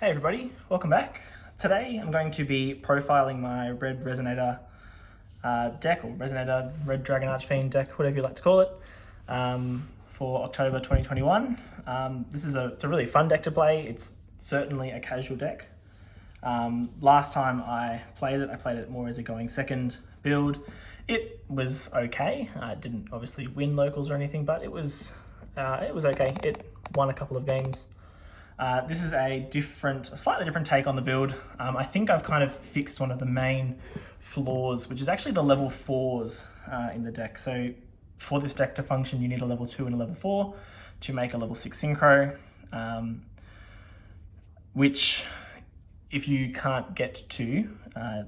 Hey everybody, welcome back. Today I'm going to be profiling my red Resonator deck, or Resonator Red Dragon Archfiend deck, whatever you like to call it, for October 2021. This is it's a really fun deck to play. It's certainly a casual deck. Last time I played it more as a going second build. It was okay. I didn't obviously win locals or anything, but it was okay. It won a couple of games. This is a slightly different take on the build. I think I've kind of fixed one of the main flaws, which is actually the level 4s in the deck. So for this deck to function, you need a level 2 and a level 4 to make a level 6 synchro, which if you can't get to,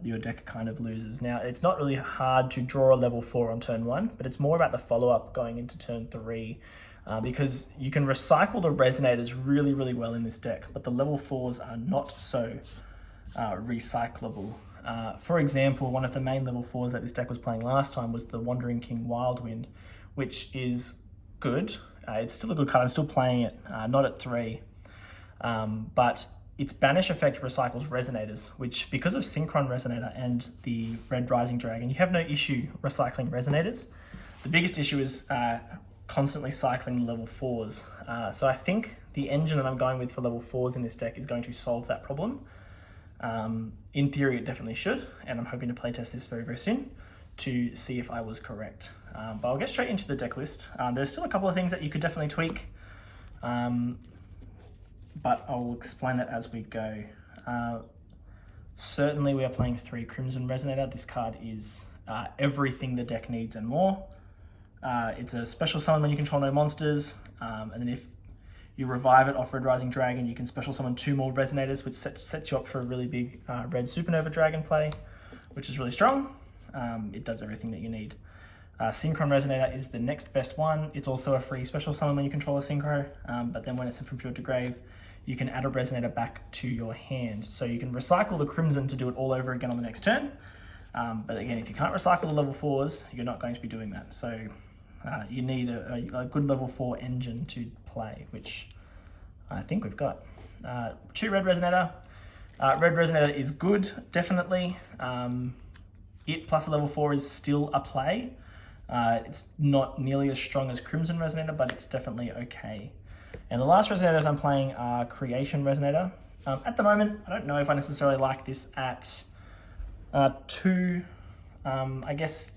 your deck kind of loses. Now, it's not really hard to draw a level 4 on turn 1, but it's more about the follow-up going into turn 3. Because you can recycle the Resonators really, really well in this deck, but the level 4s are not so recyclable. For example, one of the main level 4s that this deck was playing last time was the Wandering King Wildwind, which is good. It's still a good card. I'm still playing it, not at 3. But its banish effect recycles Resonators, which, because of Synchron Resonator and the Red Rising Dragon, you have no issue recycling Resonators. The biggest issue is constantly cycling level 4s. So I think the engine that I'm going with for level 4s in this deck is going to solve that problem. In theory, it definitely should, and I'm hoping to playtest this very, very soon to see if I was correct. But I'll get straight into the deck list. There's still a couple of things that you could definitely tweak, but I'll explain it as we go. Certainly we are playing 3 Crimson Resonator. This card is everything the deck needs and more. It's a special summon when you control no monsters, and then if you revive it off Red Rising Dragon, you can special summon 2 more Resonators, which sets you up for a really big Red Supernova Dragon play, which is really strong. It does everything that you need. Synchron Resonator is the next best one. It's also a free special summon when you control a Synchro, but then when it's sent from Field to Grave, you can add a Resonator back to your hand. So you can recycle the Crimson to do it all over again on the next turn. But again, if you can't recycle the level 4s, you're not going to be doing that. So you need a good level 4 engine to play, which I think we've got. 2 Red Resonator. Red Resonator is good, definitely. It plus a level 4 is still a play. It's not nearly as strong as Crimson Resonator, but it's definitely okay. And the last Resonators I'm playing are Creation Resonator. At the moment, I don't know if I necessarily like this at 2. I guess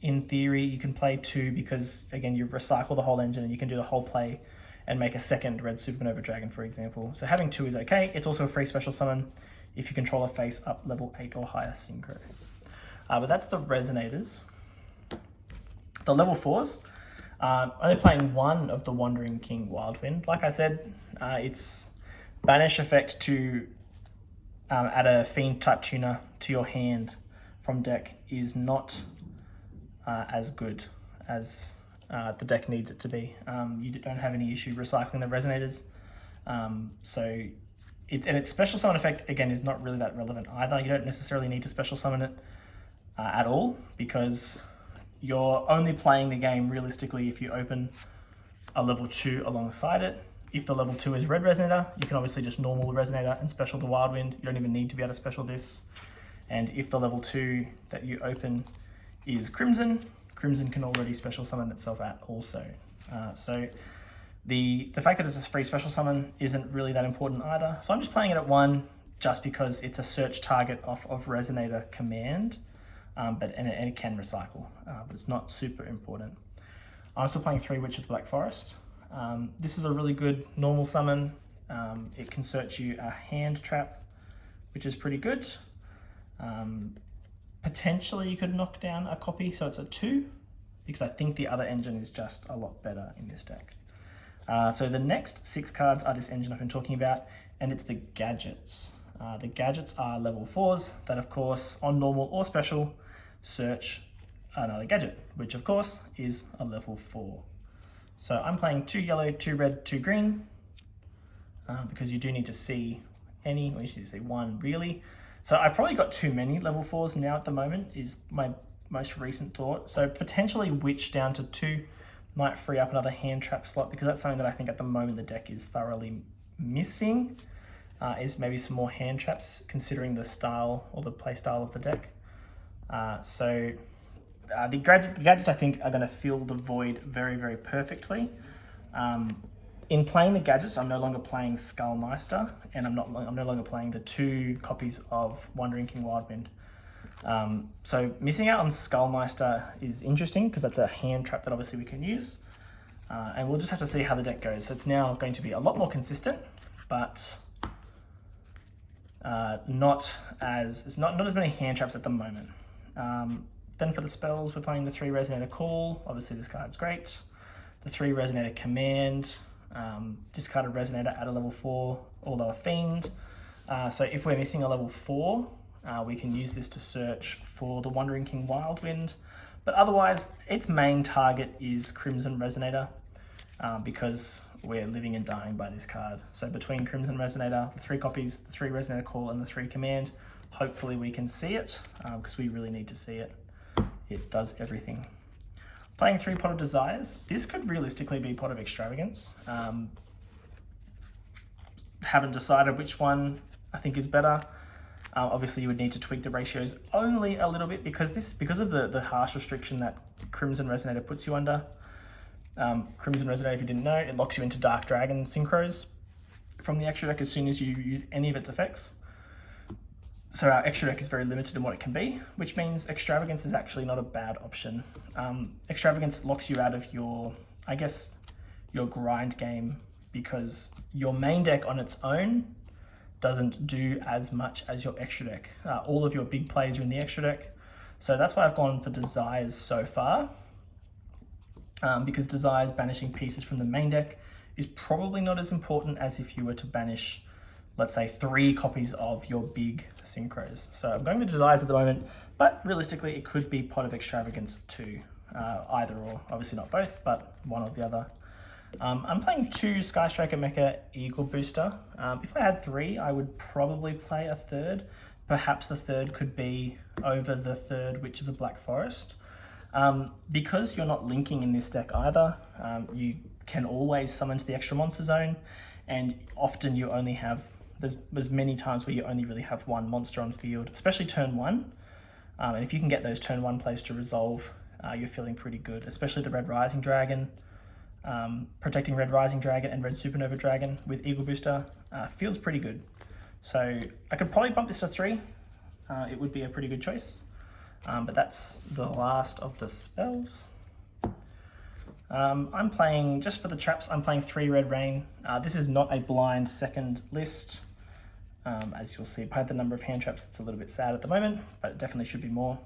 in theory you can play 2 because, again, you recycle the whole engine and you can do the whole play and make a second Red Supernova Dragon, for example. So having 2 is okay. It's also a free special summon if you control a face up level 8 or higher synchro. But that's the Resonators. The level 4s, only playing 1 of the Wandering King Wildwind. Like I said, its banish effect to add a Fiend type tuner to your hand from deck is not as good as the deck needs it to be. You don't have any issue recycling the Resonators. And its special summon effect, again, is not really that relevant either. You don't necessarily need to special summon it at all, because you're only playing the game realistically if you open a level 2 alongside it. If the level 2 is Red Resonator, you can obviously just normal Resonator and special the Wildwind. You don't even need to be able to special this. And if the level 2 that you open is Crimson, Crimson can already special summon itself out also. So the fact that it's a free special summon isn't really that important either. So I'm just playing it at 1 just because it's a search target off of Resonator command, and it can recycle, but it's not super important. I'm still playing 3 Witch of the Black Forest. This is a really good normal summon. It can search you a hand trap, which is pretty good. Potentially you could knock down a copy, so it's a 2, because I think the other engine is just a lot better in this deck. So the next 6 cards are this engine I've been talking about, and it's the Gadgets. The Gadgets are level 4s that, of course, on normal or special, search another Gadget, which of course is a level 4. So I'm playing 2 yellow, 2 red, 2 green, because you do need to see any, or you just need to see 1 really. So I've probably got too many level 4s now at the moment, is my most recent thought. So potentially Witch down to 2 might free up another hand trap slot, because that's something that I think at the moment the deck is thoroughly missing. is maybe some more hand traps, considering the style or the play style of the deck. The gadgets I think are going to fill the void very, very perfectly. In playing the gadgets, I'm no longer playing Skullmeister, and I'm no longer playing the 2 copies of Wandering King Wildwind. So missing out on Skullmeister is interesting because that's a hand trap that obviously we can use. And we'll just have to see how the deck goes. So it's now going to be a lot more consistent, but not as many hand traps at the moment. Then for the spells, we're playing the 3 Resonator Call. Obviously this card's great. The 3 Resonator Command, discarded Resonator at a level 4 or lower Fiend. So if we're missing a level 4, we can use this to search for the Wandering King Wildwind. But otherwise, its main target is Crimson Resonator, because we're living and dying by this card. So between Crimson Resonator, the 3 copies, the 3 Resonator Call, and the 3 Command, hopefully we can see it, because we really need to see it. It does everything. Playing 3 Pot of Desires. This could realistically be Pot of Extravagance. Haven't decided which one I think is better. Obviously you would need to tweak the ratios only a little bit because of the harsh restriction that Crimson Resonator puts you under. Crimson Resonator, if you didn't know, it locks you into Dark Dragon synchros from the extra deck as soon as you use any of its effects. So our extra deck is very limited in what it can be, which means Extravagance is actually not a bad option. Extravagance locks you out of your grind game because your main deck on its own doesn't do as much as your extra deck. All of your big plays are in the extra deck. So that's why I've gone for Desires so far, because Desires banishing pieces from the main deck is probably not as important as if you were to banish, let's say, 3 copies of your big synchros. So I'm going with Desires at the moment, but realistically it could be Pot of Extravagance too. Either or, obviously not both, but one or the other. I'm playing 2 Sky Striker Mecha Eagle Booster. If I had 3, I would probably play a 3rd. Perhaps the 3rd could be over the 3rd Witch of the Black Forest. Because you're not linking in this deck either, you can always summon to the extra monster zone, and often you only have, there's many times where you only really have 1 monster on field, especially turn 1. And if you can get those turn 1 plays to resolve, you're feeling pretty good, especially the Red Rising Dragon. Protecting Red Rising Dragon and Red Supernova Dragon with Eagle Booster feels pretty good. So I could probably bump this to 3. It would be a pretty good choice. But that's the last of the spells. I'm playing, just for the traps, I'm playing 3 Red Rain. This is not a blind second list. As you'll see, by the number of hand traps, it's a little bit sad at the moment, but it definitely should be more.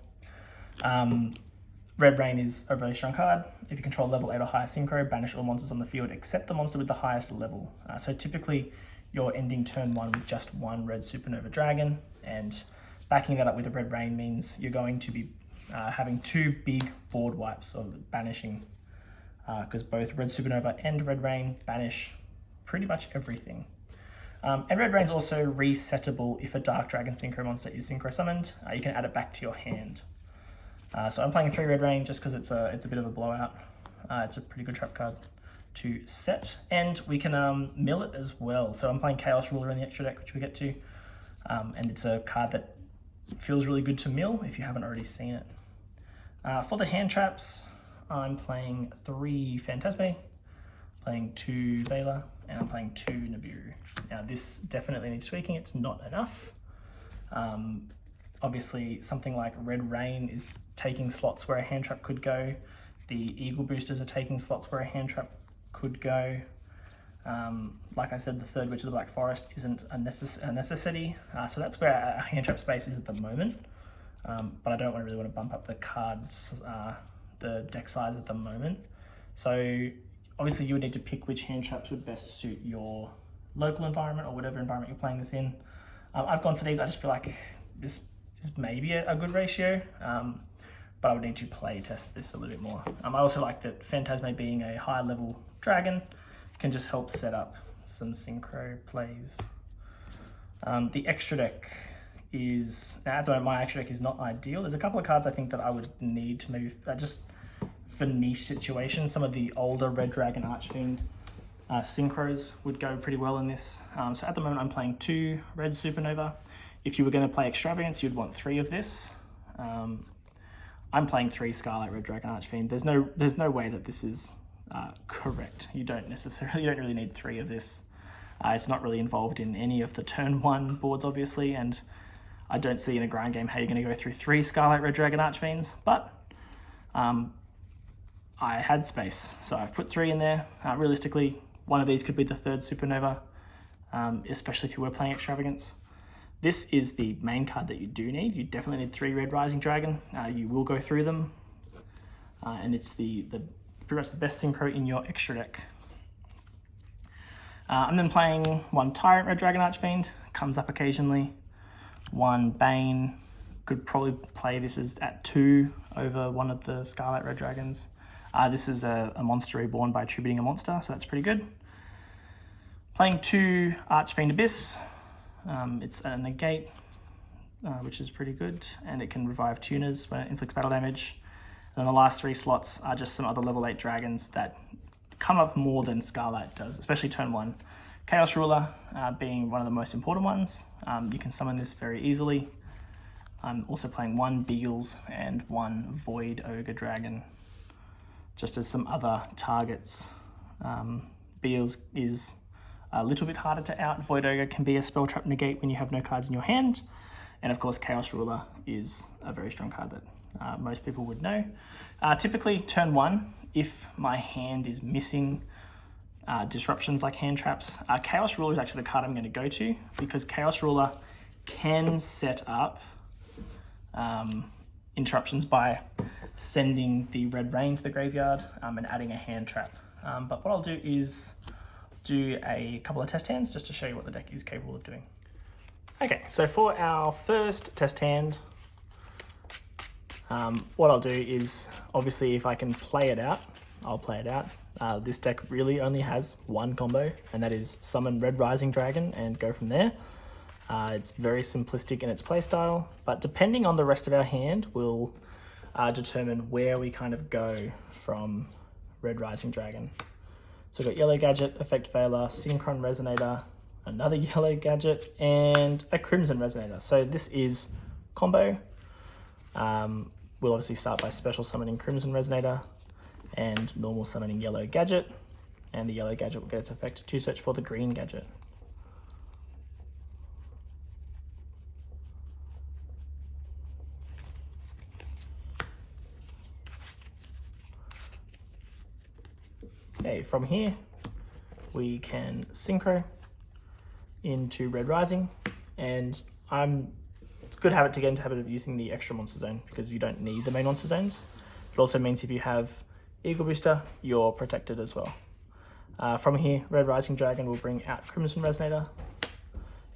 Red Rain is a really strong card. If you control level 8 or higher synchro, banish all monsters on the field except the monster with the highest level. So typically you're ending turn 1 with just 1 Red Supernova Dragon, and backing that up with a Red Rain means you're going to be having 2 big board wipes of banishing, because both Red Supernova and Red Rain banish pretty much everything. And Red Rain's also resettable if a Dark Dragon synchro monster is synchro summoned. You can add it back to your hand. So I'm playing 3 Red Rain just because it's a bit of a blowout. It's a pretty good trap card to set, and we can mill it as well. So I'm playing Chaos Ruler in the extra deck, which we get to, and it's a card that feels really good to mill if you haven't already seen it. For the hand traps, I'm playing 3 Phantasme, playing 2 Vela, and I'm playing 2 Nibiru. Now this definitely needs tweaking, it's not enough. Obviously something like Red Rain is taking slots where a hand trap could go. The Eagle Boosters are taking slots where a hand trap could go. Like I said, the 3rd Witch of the Black Forest isn't a necessity. So that's where our hand trap space is at the moment. But I don't really want to bump up the cards, the deck size at the moment. So obviously you would need to pick which hand traps would best suit your local environment or whatever environment you're playing this in. I've gone for these. I just feel like this is maybe a good ratio, but I would need to play test this a little bit more. I also like that Phantasme being a high level dragon can just help set up some synchro plays. The extra deck is, at the moment my extra deck is not ideal. There's a couple of cards I think that I would need to maybe, just for niche situations, some of the older Red Dragon Archfiend Synchros would go pretty well in this. So at the moment I'm playing 2 red supernova. If you were going to play extravagance, you'd want 3 of this. I'm playing 3 Scarlet Red Dragon Archfiend. There's no way that this is correct. You don't really need 3 of this. It's not really involved in any of the turn 1 boards, obviously, and I don't see in a grind game how you're going to go through 3 Scarlet Red Dragon Archfiends, but I had space, so I've put 3 in there. Realistically, one of these could be the 3rd supernova, especially if you were playing extravagance. This is the main card that you do need. You definitely need 3 Red Rising Dragon. You will go through them, and it's pretty much the best synchro in your extra deck. I'm then playing 1 Tyrant Red Dragon Archfiend, comes up occasionally. 1 Bane, could probably play this as at 2 over one of the Scarlet Red Dragons. This is a monster reborn by attributing a monster, so that's pretty good. Playing 2 Archfiend Abyss. It's a negate, which is pretty good, and it can revive tuners when it inflicts battle damage. And then the last 3 slots are just some other level 8 dragons that come up more than Scarlet does, especially turn 1. Chaos Ruler being one of the most important ones. You can summon this very easily. I'm also playing 1 Beagles and 1 Void Ogre Dragon, just as some other targets. Beagles is a little bit harder to out. Void Ogre can be a spell trap negate when you have no cards in your hand. And of course, Chaos Ruler is a very strong card that most people would know. Typically, turn 1, if my hand is missing disruptions like hand traps, Chaos Ruler is actually the card I'm going to go to, because Chaos Ruler can set up interruptions by sending the red rain to the graveyard and adding a hand trap. But what I'll do is do a couple of test hands just to show you what the deck is capable of doing. Okay, so for our first test hand, what I'll do is, obviously if I can play it out, I'll play it out. This deck really only has 1 combo, and that is summon Red Rising Dragon and go from there. It's very simplistic in its playstyle, but depending on the rest of our hand will determine where we kind of go from Red Rising Dragon. So we've got Yellow Gadget, Effect Veiler, Synchron Resonator, another Yellow Gadget, and a Crimson Resonator. So this is combo. We'll obviously start by special summoning Crimson Resonator and normal summoning Yellow Gadget, and the Yellow Gadget will get its effect to search for the Green Gadget. Okay, from here we can synchro into Red Rising, and it's a good habit to get into the habit of using the extra monster zone because you don't need the main monster zones. It also means if you have Eagle Booster, you're protected as well. From here, Red Rising Dragon will bring out Crimson Resonator,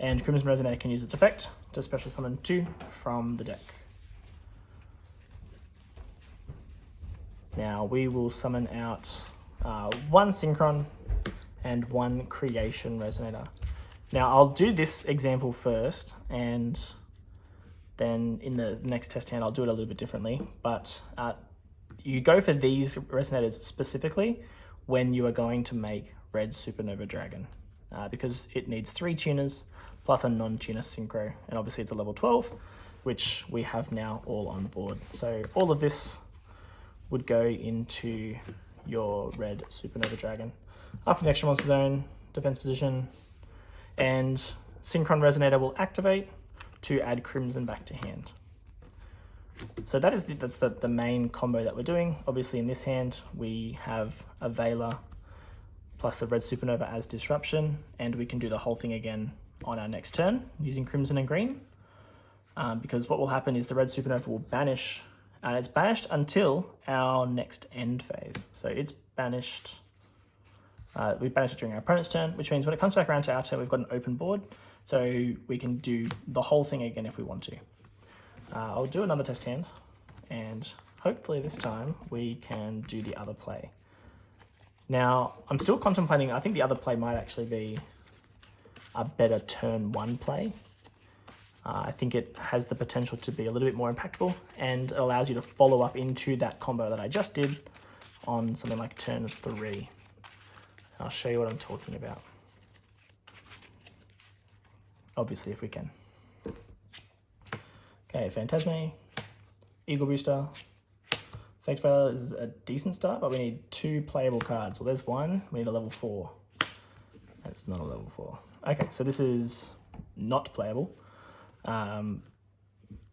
and Crimson Resonator can use its effect to special summon 2 from the deck. Now we will summon out 1 Synchron and 1 Creation Resonator. Now I'll do this example first, and then in the next test hand I'll do it a little bit differently, but you go for these Resonators specifically when you are going to make Red Supernova Dragon, because it needs 3 tuners plus a non-tuner synchro, and obviously it's a level 12, which we have now all on board. So all of this would go into your Red Supernova Dragon. After the extra monster zone, defense position, and Synchron Resonator will activate to add Crimson back to hand. So that's the main combo that we're doing. Obviously in this hand we have a Veiler plus the Red Supernova as disruption, and we can do the whole thing again on our next turn using Crimson and Green, because what will happen is the Red Supernova will banish, and it's banished until our next end phase. So it's banished, we banish it during our opponent's turn, which means when it comes back around to our turn, we've got an open board, so we can do the whole thing again if we want to. I'll do another test hand, and hopefully this time we can do the other play. Now, I'm still contemplating, I think the other play might actually be a better turn 1 play. I think it has the potential to be a little bit more impactful and allows you to follow up into that combo that I just did on something like turn 3. I'll show you what I'm talking about. Obviously, if we can. Okay, Phantasme, Eagle Booster. Effect Failure is a decent start, but we need 2 playable cards. Well, there's 1. We need a level 4. That's not a level 4. Okay, so this is not playable.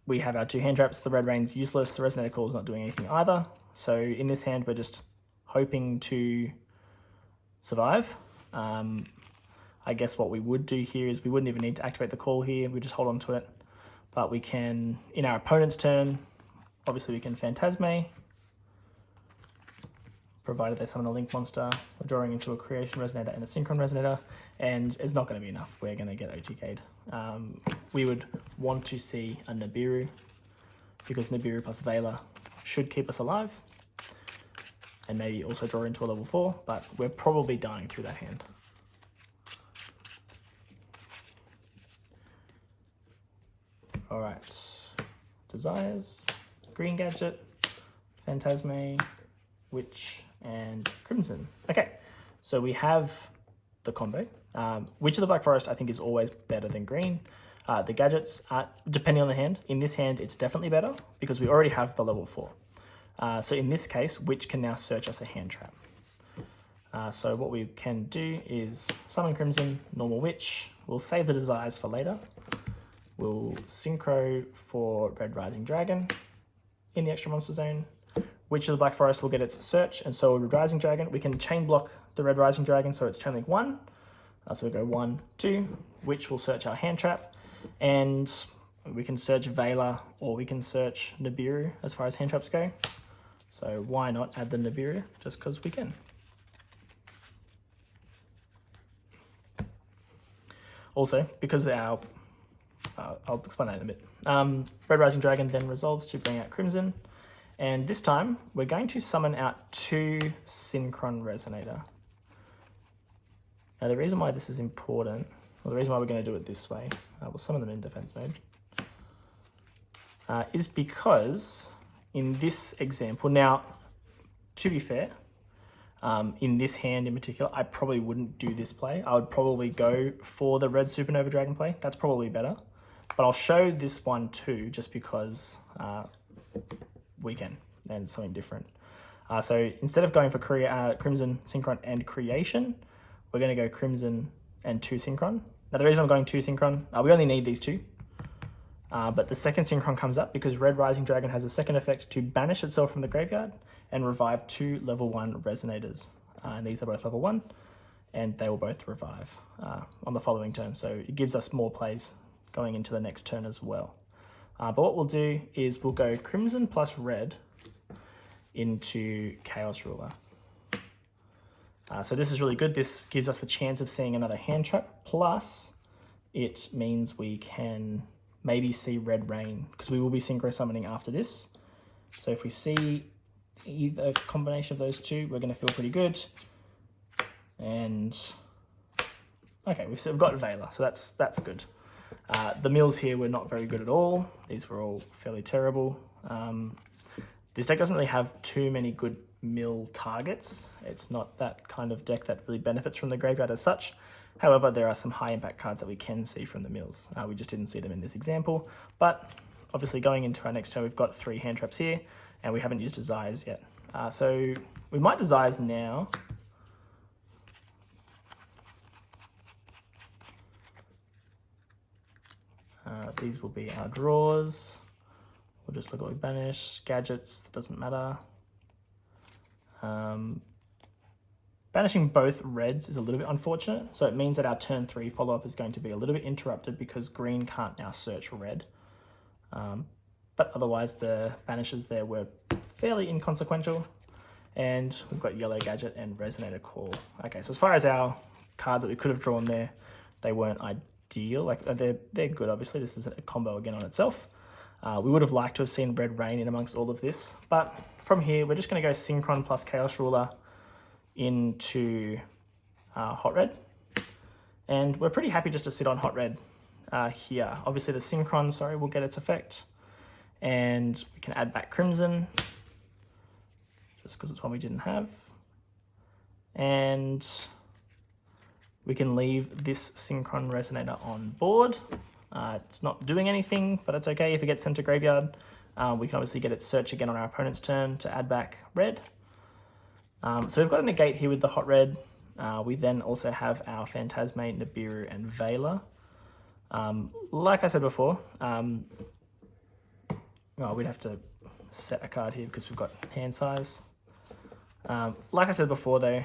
We have our 2 hand traps. The Red Rain's useless. The Resonator Call is not doing anything either. So in this hand, we're just hoping to survive. I guess what we would do here is we wouldn't even need to activate the call here. We just hold on to it. But we can, in our opponent's turn, obviously we can Phantasme, provided they summon a Link monster. We're drawing into a Creation Resonator and a Synchron Resonator, and it's not going to be enough. We're going to get OTK'd. We would want to see a Nibiru, because Nibiru plus Veiler should keep us alive, and maybe also draw into a level 4, but we're probably dying through that hand. All right, Desires, Green Gadget, Phantasme, Witch, and Crimson. Okay, so we have the combo. Witch of the Black Forest I think is always better than green. The gadgets, depending on the hand. In this hand, it's definitely better because we already have the level 4. So in this case, Witch can now search us a hand trap. So what we can do is summon Crimson, normal Witch. We'll save the Desires for later. We'll Synchro for Red Rising Dragon in the extra monster zone. Witch of the Black Forest will get its search, and so will Red Rising Dragon. We can chain block the Red Rising Dragon, so it's chain link 1. So we go 1, 2. Witch will search our hand trap, and we can search Veiler, or we can search Nibiru as far as hand traps go. So why not add the Nibiru, just because we can. Also, because our I'll explain that in a bit. Red Rising Dragon then resolves to bring out Crimson, and this time we're going to summon out 2 Synchron Resonator. Now the reason why this is important, or the reason why we're going to do it this way, we'll summon them in defense mode, is because in this example, now to be fair, in this hand in particular, I probably wouldn't do this play. I would probably go for the Red Supernova Dragon play. That's probably better. But I'll show this one too, just because we can, and it's something different. So instead of going for Crimson, Synchron, and Creation, we're going to go Crimson and 2 Synchron. Now the reason I'm going 2 Synchron, we only need these 2. But the second Synchron comes up because Red Rising Dragon has a second effect to banish itself from the graveyard and revive 2 level 1 Resonators. And these are both level 1, and they will both revive on the following turn. So it gives us more plays going into the next turn as well. But what we'll do is we'll go Crimson plus Red into Chaos Ruler. So this is really good. This gives us the chance of seeing another hand trap, plus it means we can maybe see Red Rain, because we will be synchro summoning after this. So if we see either combination of those 2, we're going to feel pretty good. And okay, we've got Veiler, so that's good. The mills here were not very good at all. These were all fairly terrible. This deck doesn't really have too many good mill targets. It's not that kind of deck that really benefits from the graveyard as such. However, there are some high impact cards that we can see from the mills. We just didn't see them in this example. But obviously going into our next turn, we've got 3 hand traps here, and we haven't used Desires yet. So we might Desires now. These will be our draws. We'll just look at what we banish. Gadgets, doesn't matter. Banishing both reds is a little bit unfortunate, so it means that our turn 3 follow-up is going to be a little bit interrupted because green can't now search red. But otherwise the banishes there were fairly inconsequential, and we've got yellow Gadget and Resonator Call. Okay, so as far as our cards that we could have drawn there, they weren't ideal. Like they're good, obviously. This is a combo again on itself. We would have liked to have seen Red Rain in amongst all of this, but from here we're just going to go Synchron plus Chaos Ruler into Hot Red, and we're pretty happy just to sit on Hot Red here. Obviously the Synchron, will get its effect, and we can add back Crimson just because it's one we didn't have, and We can leave this Synchron Resonator on board. It's not doing anything, but it's okay if it gets sent to graveyard. We can obviously get it search again on our opponent's turn to add back red. So we've got a negate here with the hot red. We then also have our Phantasme, Nibiru, and Veiler. Like I said before, well, we'd have to set a card here because we've got hand size. Like I said before though,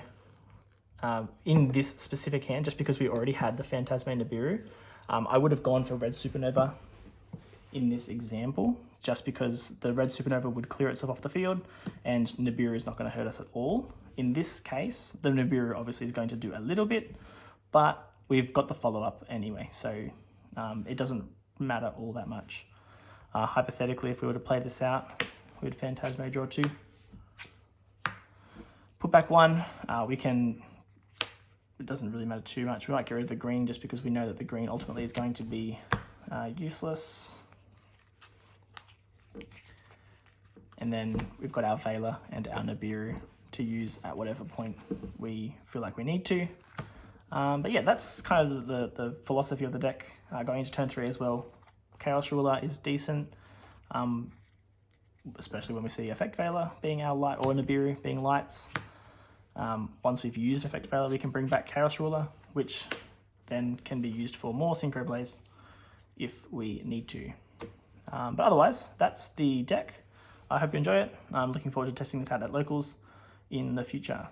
in this specific hand, just because we already had the Phantasme Nibiru, I would have gone for Red Supernova in this example, just because the Red Supernova would clear itself off the field and Nibiru is not going to hurt us at all. In this case, the Nibiru obviously is going to do a little bit, but we've got the follow-up anyway, so it doesn't matter all that much. Hypothetically, if we were to play this out, we'd Phantasme draw 2. Put back 1, we can, it doesn't really matter too much. We might get rid of the green just because we know that the green ultimately is going to be useless. And then we've got our Veiler and our Nibiru to use at whatever point we feel like we need to. But yeah, that's kind of the philosophy of the deck going into turn 3 as well. Chaos Ruler is decent, especially when we see Effect Veiler being our light or Nibiru being lights. Once we've used Effect Veiler, we can bring back Chaos Ruler, which then can be used for more Synchro Blaze if we need to. But otherwise, that's the deck. I hope you enjoy it. I'm looking forward to testing this out at locals in the future.